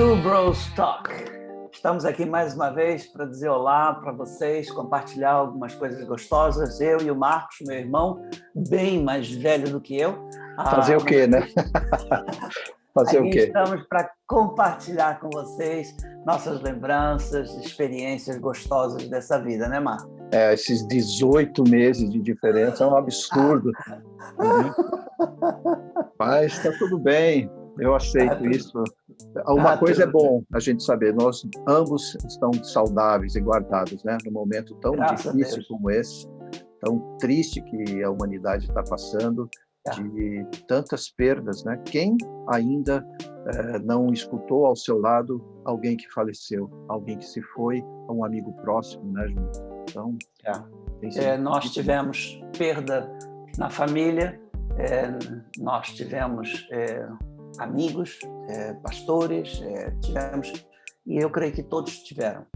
Two Bros Talk. Estamos aqui mais uma vez para dizer olá para vocês, compartilhar algumas coisas gostosas. Eu e o Marcos, meu irmão, bem mais velho do que eu. Fazer o quê, né? Fazer o quê? Estamos para compartilhar com vocês nossas lembranças, experiências gostosas dessa vida, né, Marcos? Esses 18 meses de diferença é um absurdo. Mas está tudo bem, eu aceito isso. Uma coisa é bom a gente saber, nós ambos estamos saudáveis e guardados, né? Num momento tão difícil como esse, tão triste que a humanidade está passando, de tantas perdas, né? Quem ainda não escutou ao seu lado alguém que faleceu, alguém que se foi, um amigo próximo, né, João? Então, nós tivemos perda na família, nós tivemos amigos, pastores, tivemos, e eu creio que todos tiveram.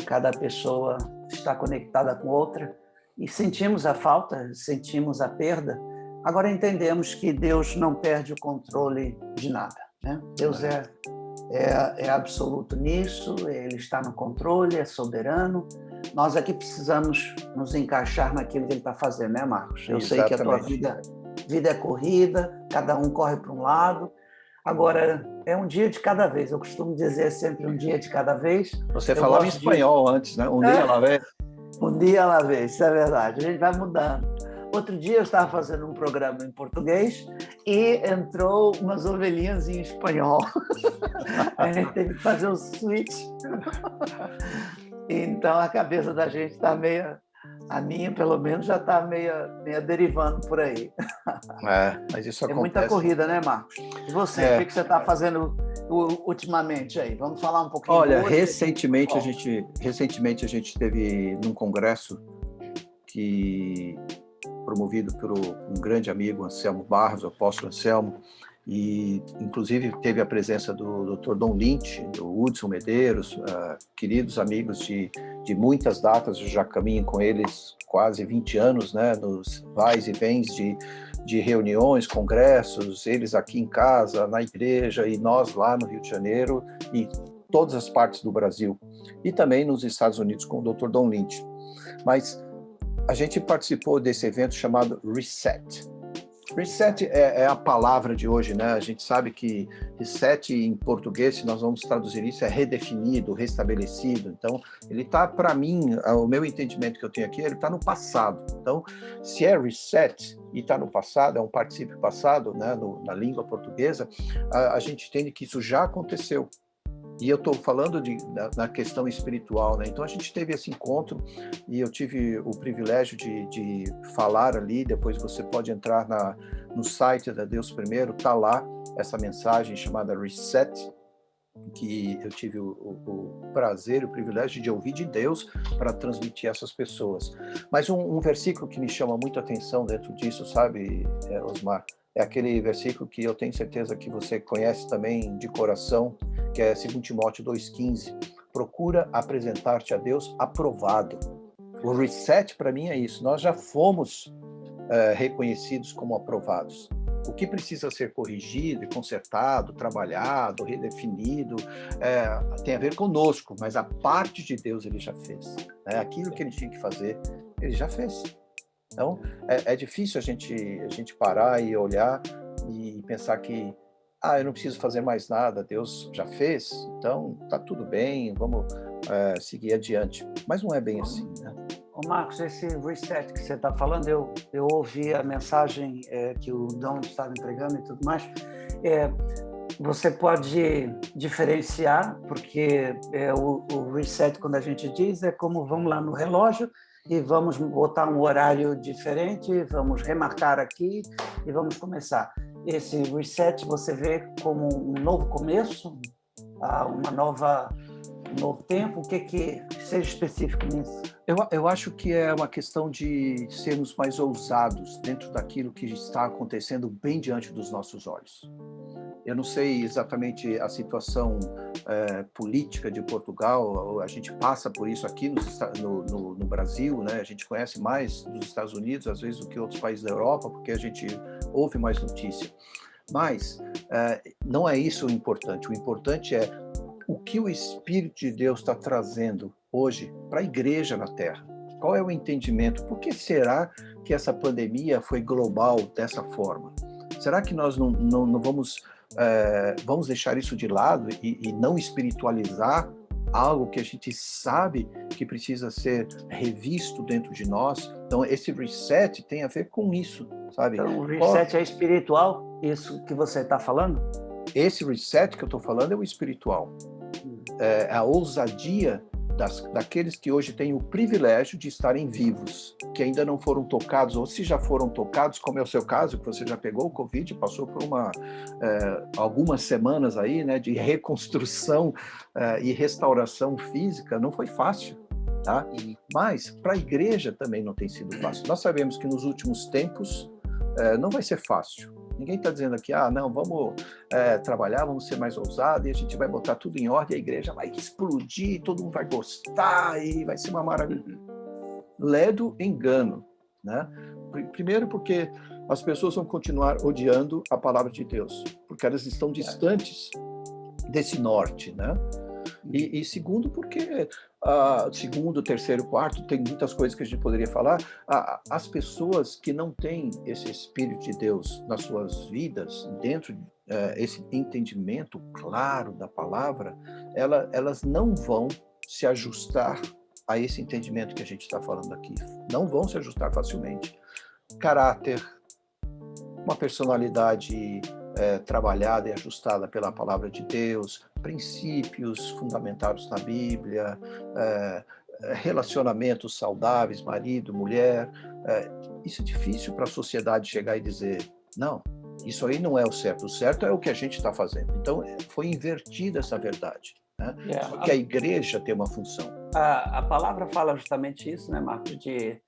Cada pessoa está conectada com outra e sentimos a falta, sentimos a perda. Agora entendemos que Deus não perde o controle de nada, né? Deus é absoluto nisso, Ele está no controle, é soberano. Nós aqui precisamos nos encaixar naquilo que Ele está fazendo, né, Marcos? Eu sei que a tua vida é corrida, cada um corre para um lado. Agora, é um dia de cada vez. Eu costumo dizer sempre um dia de cada vez. Você falava em espanhol antes, né? Um dia à la vez. Um dia à la vez, isso é verdade. A gente vai mudando. Outro dia eu estava fazendo um programa em português e entrou umas ovelhinhas em espanhol. A gente teve que fazer o switch. Então a cabeça da gente está meio... A minha, pelo menos, já está meio derivando por aí. Mas isso acontece. É muita corrida, né, Marcos? E você, o que você está fazendo ultimamente aí? Vamos falar um pouquinho. Olha, recentemente a gente teve num congresso promovido por um grande amigo, Anselmo Barros, o apóstolo Anselmo, e inclusive teve a presença do Dr. Don Lynch, do Hudson Medeiros, queridos amigos de muitas datas. Eu já caminho com eles quase 20 anos, né, nos vais e vens de reuniões, congressos, eles aqui em casa, na igreja, e nós lá no Rio de Janeiro e todas as partes do Brasil, e também nos Estados Unidos com o Dr. Don Lynch. Mas a gente participou desse evento chamado Reset. Reset é a palavra de hoje, né? A gente sabe que reset em português, se nós vamos traduzir isso, é redefinido, restabelecido. Então, ele está, para mim, o meu entendimento que eu tenho aqui, ele está no passado. Então, se é reset e está no passado, é um particípio passado, né, na língua portuguesa, a gente entende que isso já aconteceu. E eu estou falando na questão espiritual, né? Então a gente teve esse encontro e eu tive o privilégio de falar ali. Depois você pode entrar no site da Deus Primeiro, está lá essa mensagem chamada Reset, que eu tive o prazer, o privilégio de ouvir de Deus para transmitir a essas pessoas. Mas um versículo que me chama muito a atenção dentro disso, sabe, Osmar? É aquele versículo que eu tenho certeza que você conhece também de coração, que é 2 Timóteo 2,15. Procura apresentar-te a Deus aprovado. O reset, para mim, é isso. Nós já fomos reconhecidos como aprovados. O que precisa ser corrigido e consertado, trabalhado, redefinido, tem a ver conosco, mas a parte de Deus ele já fez. Né? Aquilo que ele tinha que fazer, ele já fez. Então, é difícil a gente parar e olhar e pensar que eu não preciso fazer mais nada, Deus já fez, então tá tudo bem, vamos seguir adiante. Mas não é bem assim, né? Ô Marcos, esse reset que você está falando, eu ouvi a mensagem que o Dom estava entregando e tudo mais. Você pode diferenciar, porque o reset, quando a gente diz, é como vamos lá no relógio e vamos botar um horário diferente, vamos remarcar aqui e vamos começar. Esse reset você vê como um novo começo, um novo tempo? O que seja específico nisso? Eu acho que é uma questão de sermos mais ousados dentro daquilo que está acontecendo bem diante dos nossos olhos. Eu não sei exatamente a situação política de Portugal, a gente passa por isso aqui no Brasil, né? A gente conhece mais dos Estados Unidos, às vezes, do que outros países da Europa, porque a gente ouve mais notícia. Mas não é isso o importante é o que o Espírito de Deus está trazendo hoje para a igreja na Terra. Qual é o entendimento? Por que será que essa pandemia foi global dessa forma? Será que nós não vamos deixar isso de lado e não espiritualizar algo que a gente sabe que precisa ser revisto dentro de nós? Então, esse reset tem a ver com isso, sabe? Então, o reset é espiritual, isso que você está falando? Esse reset que eu estou falando é o espiritual. É a ousadia daqueles que hoje têm o privilégio de estarem vivos, que ainda não foram tocados, ou se já foram tocados, como é o seu caso, que você já pegou o Covid, passou por algumas semanas aí, né, de reconstrução e restauração física, não foi fácil, tá? Mas para a igreja também não tem sido fácil. Nós sabemos que nos últimos tempos não vai ser fácil. Ninguém está dizendo aqui, não, vamos trabalhar, vamos ser mais ousados e a gente vai botar tudo em ordem, a igreja vai explodir, todo mundo vai gostar e vai ser uma maravilha. Ledo engano, né? Primeiro porque as pessoas vão continuar odiando a palavra de Deus, porque elas estão distantes desse norte, né? E segundo porque, segundo, terceiro, quarto, tem muitas coisas que a gente poderia falar, as pessoas que não têm esse Espírito de Deus nas suas vidas, dentro esse entendimento claro da palavra, elas não vão se ajustar a esse entendimento que a gente está falando aqui. Não vão se ajustar facilmente. Caráter, uma personalidade trabalhada e ajustada pela palavra de Deus, princípios fundamentados na Bíblia, relacionamentos saudáveis, marido, mulher. Isso é difícil para a sociedade chegar e dizer, não, isso aí não é o certo é o que a gente está fazendo. Então, foi invertida essa verdade, né? Só que a igreja tem uma função. A palavra fala justamente isso, né, Marcos, de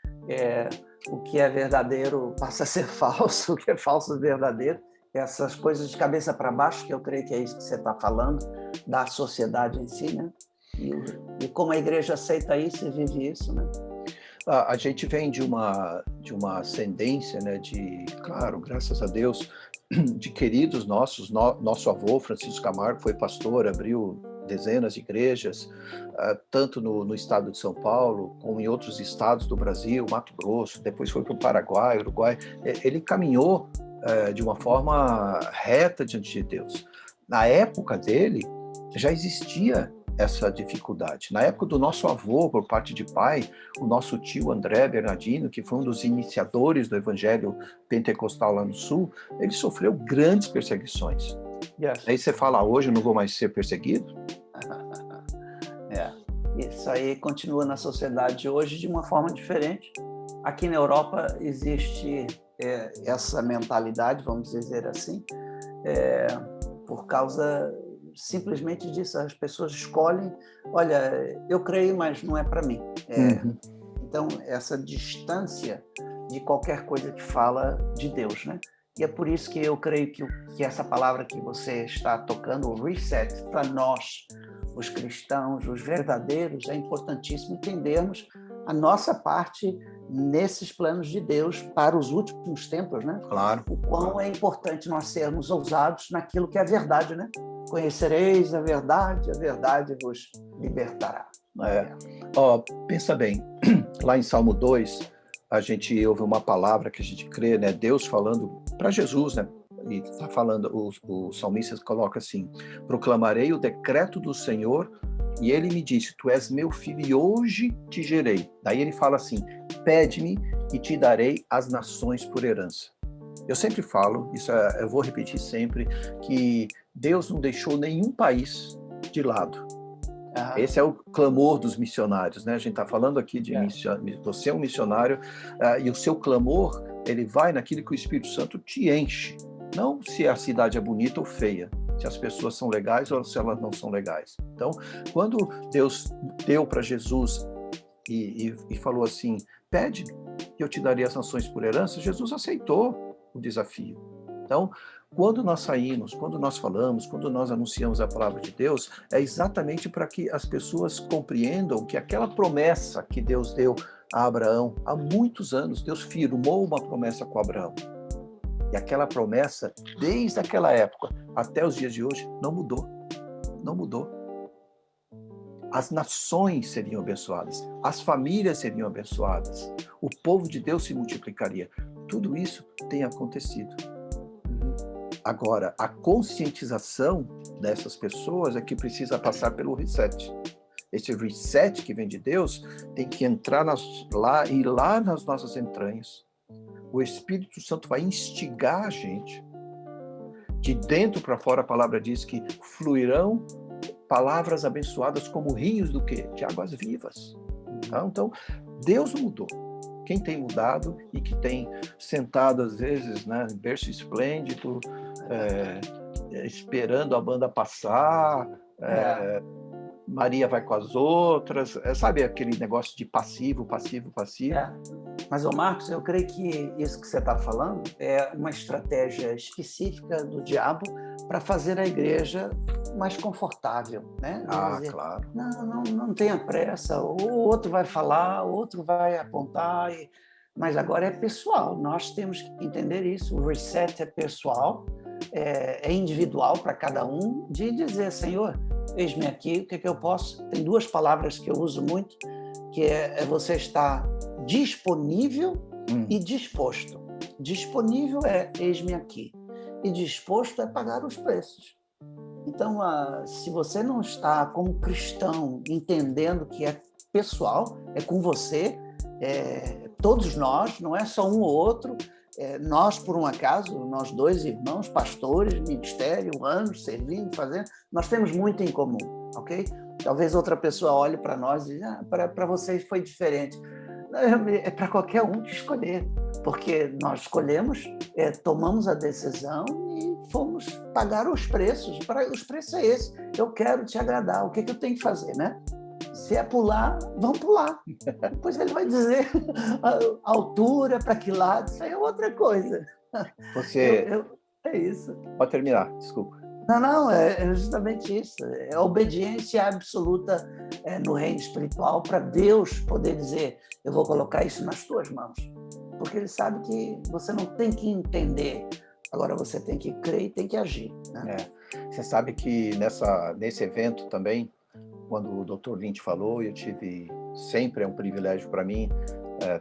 o que é verdadeiro passa a ser falso, o que é falso é verdadeiro. Essas coisas de cabeça para baixo, que eu creio que é isso que você está falando, da sociedade em si, né? E como a igreja aceita isso e vive isso, né? A gente vem de uma ascendência, né, claro, graças a Deus, de queridos nossos, nosso avô, Francisco Camargo, foi pastor, abriu dezenas de igrejas, tanto no estado de São Paulo, como em outros estados do Brasil, Mato Grosso, depois foi para o Paraguai, Uruguai. Ele caminhou de uma forma reta diante de Deus. Na época dele, já existia essa dificuldade. Na época do nosso avô, por parte de pai, o nosso tio André Bernardino, que foi um dos iniciadores do evangelho pentecostal lá no Sul, ele sofreu grandes perseguições. Yes. Aí você fala, hoje eu não vou mais ser perseguido? Isso aí continua na sociedade hoje de uma forma diferente. Aqui na Europa existe essa mentalidade, vamos dizer assim, por causa simplesmente disso. As pessoas escolhem, olha, eu creio, mas não é para mim. Então, essa distância de qualquer coisa que fala de Deus, né? E é por isso que eu creio que essa palavra que você está tocando, o reset, para nós, os cristãos, os verdadeiros, é importantíssimo entendermos a nossa parte nesses planos de Deus para os últimos tempos, né? Claro. O quão é importante nós sermos ousados naquilo que é verdade, né? Conhecereis a verdade vos libertará. Pensa bem, lá em Salmo 2, a gente ouve uma palavra que a gente crê, né? Deus falando para Jesus, né? E está falando, o salmista coloca assim, proclamarei o decreto do Senhor, e ele me disse, tu és meu filho e hoje te gerei. Daí ele fala assim, pede-me e te darei as nações por herança. Eu sempre falo, eu vou repetir sempre, que Deus não deixou nenhum país de lado. Esse é o clamor dos missionários, né? A gente está falando aqui de você é um missionário, e o seu clamor, ele vai naquilo que o Espírito Santo te enche. Não se a cidade é bonita ou feia, se as pessoas são legais ou se elas não são legais. Então, quando Deus deu para Jesus e falou assim, pede e eu te darei as nações por herança, Jesus aceitou o desafio. Então, quando nós saímos, quando nós falamos, quando nós anunciamos a palavra de Deus, é exatamente para que as pessoas compreendam que aquela promessa que Deus deu a Abraão há muitos anos, Deus firmou uma promessa com Abraão. E aquela promessa, desde aquela época até os dias de hoje, não mudou. Não mudou. as nações seriam abençoadas, as famílias seriam abençoadas, o povo de Deus se multiplicaria. Tudo isso tem acontecido. Agora, a conscientização dessas pessoas é que precisa passar pelo reset. Esse reset que vem de Deus tem que entrar lá nas nossas entranhas. O Espírito Santo vai instigar a gente. De dentro para fora, a palavra diz que fluirão palavras abençoadas como rios do quê? De águas vivas. Então, Deus mudou. Quem tem mudado e que tem sentado, às vezes, né, em berço esplêndido, esperando a banda passar, Maria vai com as outras, sabe aquele negócio de passivo. Mas, Marcos, eu creio que isso que você está falando é uma estratégia específica do diabo para fazer a igreja mais confortável, né? Dizer, claro. Não tenha pressa, o outro vai falar, o outro vai apontar, mas agora é pessoal, nós temos que entender isso, o reset é pessoal, é individual para cada um, de dizer, Senhor, eis-me aqui, o que eu posso? Tem duas palavras que eu uso muito, que é você estar disponível e disposto. Disponível é eis-me aqui, e disposto é pagar os preços. Então, se você não está como cristão entendendo que é pessoal, é com você, todos nós, não é só um ou outro, nós, por um acaso, nós dois irmãos, pastores, ministério, anos, servindo, fazendo, nós temos muito em comum, ok? Talvez outra pessoa olhe para nós e diga, para vocês foi diferente. É para qualquer um que escolher, porque nós escolhemos, tomamos a decisão e fomos pagar os preços. Os preços é esse. Eu quero te agradar. O que eu tenho que fazer, né? Se é pular, vamos pular. Depois ele vai dizer a altura, para que lado, isso aí é outra coisa. É isso. Pode terminar, desculpa. Não, é justamente isso. É a obediência absoluta no reino espiritual para Deus poder dizer, eu vou colocar isso nas tuas mãos. Porque ele sabe que você não tem que entender, agora você tem que crer e tem que agir. Né? Você sabe que nesse evento também, quando o Dr. Lynch falou, eu tive, sempre é um privilégio para mim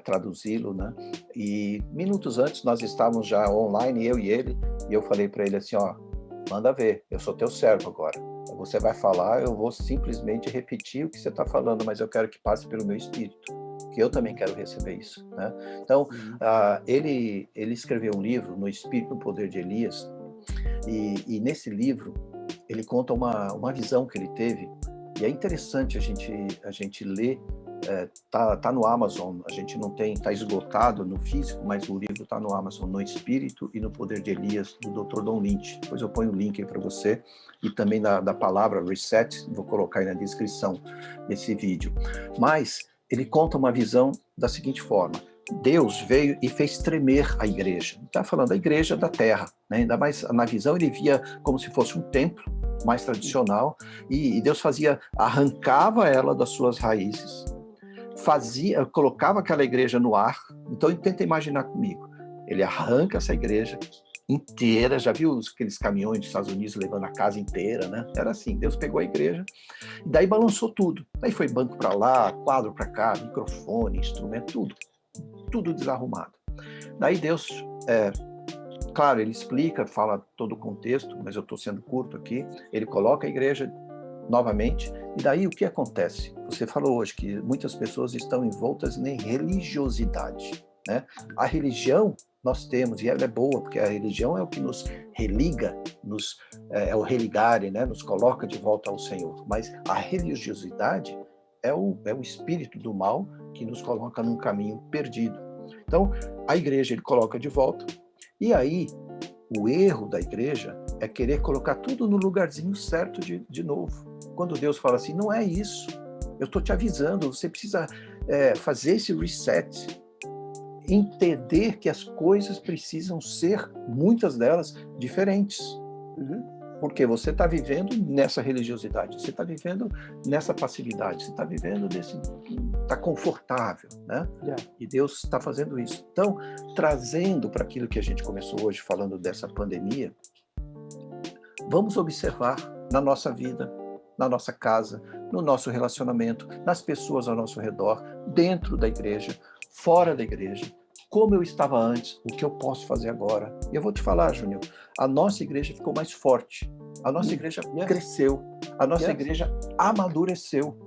traduzi-lo, né? E minutos antes nós estávamos já online, eu e ele, e eu falei para ele assim, manda ver, eu sou teu servo agora. Você vai falar, eu vou simplesmente repetir o que você está falando, mas eu quero que passe pelo meu espírito, que eu também quero receber isso, né? Então, ele escreveu um livro, No Espírito, no Poder de Elias, e nesse livro ele conta uma visão que ele teve, e é interessante a gente ler. Tá no Amazon, a gente não tem, tá esgotado no físico, mas o livro tá no Amazon, No Espírito e no Poder de Elias, do Dr. Don Lynch. Depois eu ponho o link aí para você, e também da palavra reset, vou colocar aí na descrição desse vídeo. Mas ele conta uma visão da seguinte forma: Deus veio e fez tremer a igreja. Está falando da igreja da terra, né? Ainda mais na visão ele via como se fosse um templo mais tradicional, e Deus arrancava ela das suas raízes, colocava aquela igreja no ar. Então tenta imaginar comigo, ele arranca essa igreja inteira, já viu aqueles caminhões dos Estados Unidos levando a casa inteira, né? Era assim, Deus pegou a igreja e daí balançou tudo, daí foi banco para lá, quadro para cá, microfone, instrumento, tudo desarrumado. Daí Deus, claro, ele explica, fala todo o contexto, mas eu estou sendo curto aqui, ele coloca a igreja novamente, e daí o que acontece? Você falou hoje que muitas pessoas estão envoltas em religiosidade, né? A religião nós temos, e ela é boa, porque a religião é o que nos religa, é o religare, né? Nos coloca de volta ao Senhor, mas a religiosidade é o espírito do mal que nos coloca num caminho perdido. Então, a igreja ele coloca de volta, e aí o erro da igreja é querer colocar tudo no lugarzinho certo de novo. Quando Deus fala assim, não é isso, eu estou te avisando, você precisa fazer esse reset, entender que as coisas precisam ser, muitas delas, diferentes. Porque você está vivendo nessa religiosidade, você está vivendo nessa passividade, você está vivendo está confortável, né? E Deus está fazendo isso. Então, trazendo para aquilo que a gente começou hoje, falando dessa pandemia, vamos observar na nossa vida, na nossa casa, no nosso relacionamento, nas pessoas ao nosso redor, dentro da igreja, fora da igreja. Como eu estava antes, o que eu posso fazer agora? E eu vou te falar, Júnior, a nossa igreja ficou mais forte, a nossa igreja cresceu, a nossa igreja amadureceu.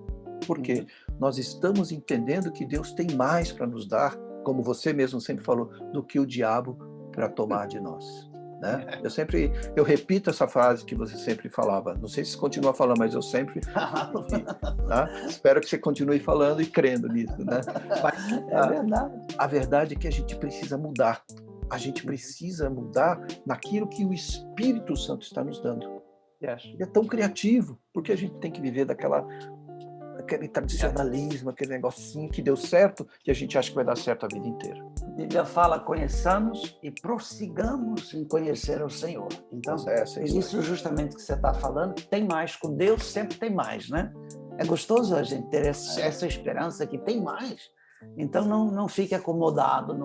Por quê? Nós estamos entendendo que Deus tem mais para nos dar, como você mesmo sempre falou, do que o diabo para tomar de nós. Né? Eu repito essa frase que você sempre falava. Não sei se você continua falando, mas eu sempre tá? Espero que você continue falando e crendo nisso, né? Mas, é verdade. A verdade é que a gente precisa mudar. A gente precisa mudar naquilo que o Espírito Santo está nos dando. Ele é tão criativo, porque a gente tem que viver aquele tradicionalismo, aquele negocinho que deu certo, que a gente acha que vai dar certo a vida inteira. A Bíblia fala, conheçamos e prossigamos em conhecer o Senhor. Então, isso justamente que você está falando, tem mais, com Deus sempre tem mais, né? É gostoso a gente ter essa esperança que tem mais. Então, não fique acomodado,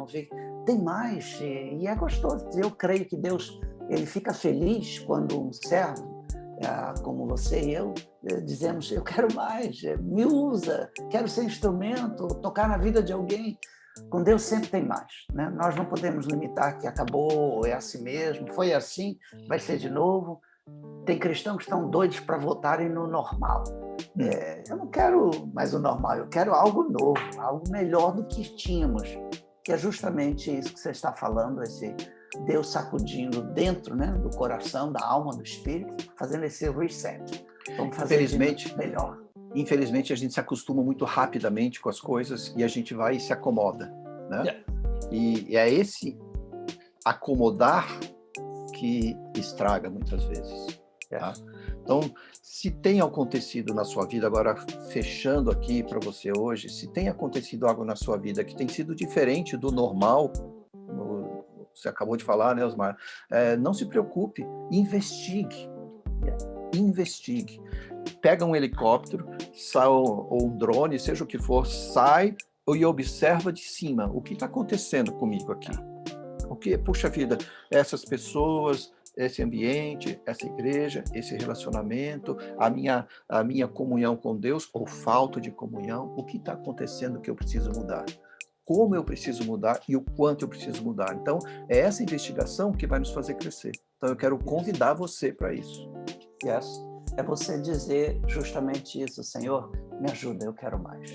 tem mais, e é gostoso. Eu creio que Deus, ele fica feliz quando um servo, como você e eu, dizemos, eu quero mais, me usa, quero ser instrumento, tocar na vida de alguém. Com Deus sempre tem mais, né? Nós não podemos limitar que acabou, é assim mesmo, foi assim, vai ser de novo. Tem cristãos que estão doidos para voltarem no normal. Eu não quero mais o normal, eu quero algo novo, algo melhor do que tínhamos, que é justamente isso que você está falando, esse Deus sacudindo dentro, né, do coração, da alma, do espírito, fazendo esse reset. Vamos fazer melhor. Infelizmente, a gente se acostuma muito rapidamente com as coisas e a gente vai e se acomoda, né? E é esse acomodar que estraga muitas vezes. Tá? Então, se tem acontecido na sua vida, agora fechando aqui para você hoje, se tem acontecido algo na sua vida que tem sido diferente do normal, você acabou de falar, né, Osmar? Não se preocupe, investigue. Investigue. Pega um helicóptero, ou um drone, seja o que for, sai e observa de cima o que está acontecendo comigo aqui. Puxa vida, essas pessoas, esse ambiente, essa igreja, esse relacionamento, a minha comunhão com Deus, ou falta de comunhão, o que está acontecendo que eu preciso mudar? Como eu preciso mudar e o quanto eu preciso mudar? Então, é essa investigação que vai nos fazer crescer. Então, eu quero convidar você para isso. É você dizer justamente isso, Senhor, me ajuda, eu quero mais.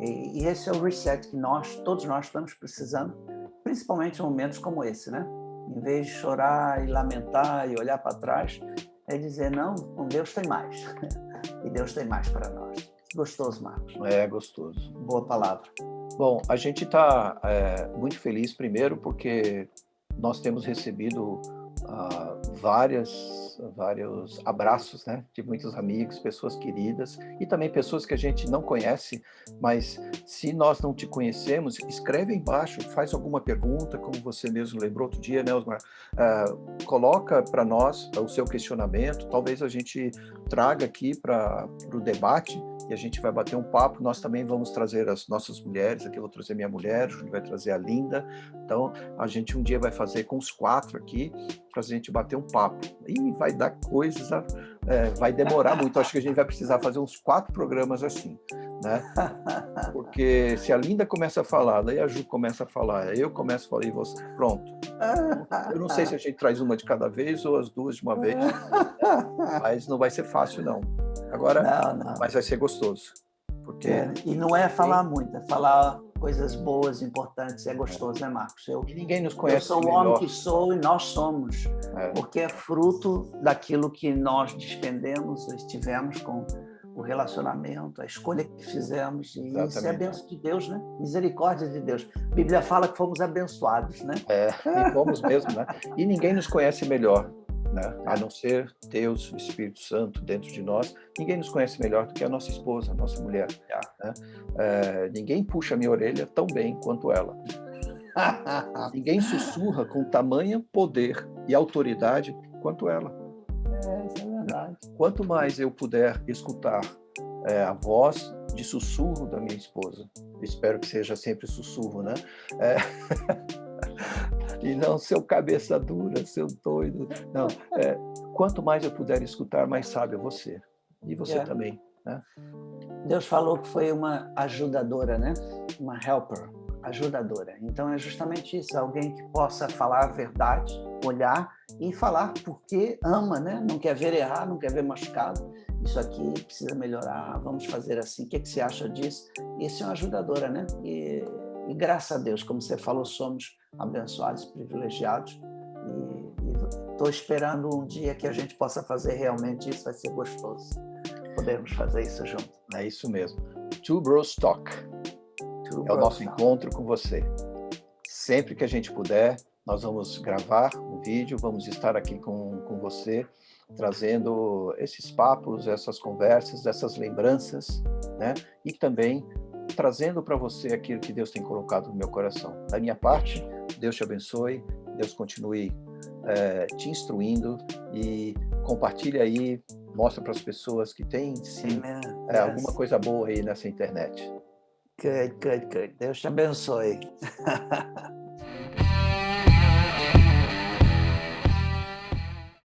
E esse é o reset que todos nós estamos precisando, principalmente em momentos como esse, né? Em vez de chorar e lamentar e olhar para trás, é dizer, não, com Deus tem mais. E Deus tem mais para nós. Gostoso, Marcos. É gostoso. Boa palavra. Bom, a gente está muito feliz, primeiro, porque nós temos recebido vários abraços, né, de muitos amigos, pessoas queridas e também pessoas que a gente não conhece, mas se nós não te conhecemos, escreve aí embaixo, faz alguma pergunta, como você mesmo lembrou outro dia, né, Osmar? Coloca para nós o seu questionamento, talvez a gente traga aqui para o debate e a gente vai bater um papo. Nós também vamos trazer as nossas mulheres, aqui eu vou trazer minha mulher, o Júlio vai trazer a Linda, então a gente um dia vai fazer com os 4 aqui, para a gente bater um papo. E vai dar coisas, vai demorar muito, acho que a gente vai precisar fazer uns 4 programas assim, né? Porque se a Linda começa a falar, daí a Ju começa a falar, eu começo a falar e você, pronto. Eu não sei se a gente traz uma de cada vez ou as 2 de uma vez, mas não vai ser fácil não. Agora, não. Mas vai ser gostoso. Porque e não é falar muito, é falar coisas boas, importantes, é gostoso, né, Marcos? E ninguém nos conhece. Eu sou o homem que sou e nós somos, porque é fruto daquilo que nós despendemos, estivemos com o relacionamento, a escolha que fizemos, e isso é a bênção de Deus, né? Misericórdia de Deus. A Bíblia fala que fomos abençoados, né? E fomos mesmo, né? E ninguém nos conhece melhor, né? A não ser Deus, o Espírito Santo dentro de nós, ninguém nos conhece melhor do que a nossa esposa, a nossa mulher. Né? Ninguém puxa a minha orelha tão bem quanto ela. Ninguém sussurra com tamanho poder e autoridade quanto ela. Isso é verdade. Quanto mais eu puder escutar a voz de sussurro da minha esposa, espero que seja sempre sussurro, né? E não seu cabeça dura, seu doido. Não, quanto mais eu puder escutar, mais sábio eu vou ser. E você também, né? Deus falou que foi uma ajudadora, né? Uma helper, ajudadora. Então é justamente isso, alguém que possa falar a verdade, olhar e falar porque ama, né? Não quer ver errar, não quer ver machucado. Isso aqui precisa melhorar, vamos fazer assim. O que você acha disso? Isso é uma ajudadora, né? E graças a Deus, como você falou, somos abençoados, privilegiados. E estou esperando um dia que a gente possa fazer realmente isso, vai ser gostoso. Podemos fazer isso junto. É isso mesmo. Two Bros Talk. É o nosso encontro com você. Sempre que a gente puder, nós vamos gravar um vídeo, vamos estar aqui com você, trazendo esses papos, essas conversas, essas lembranças, né? E também trazendo para você aquilo que Deus tem colocado no meu coração. Da minha parte, Deus te abençoe, Deus continue te instruindo e compartilhe aí, mostra para as pessoas que tem sim alguma coisa boa aí nessa internet. Good. Deus te abençoe.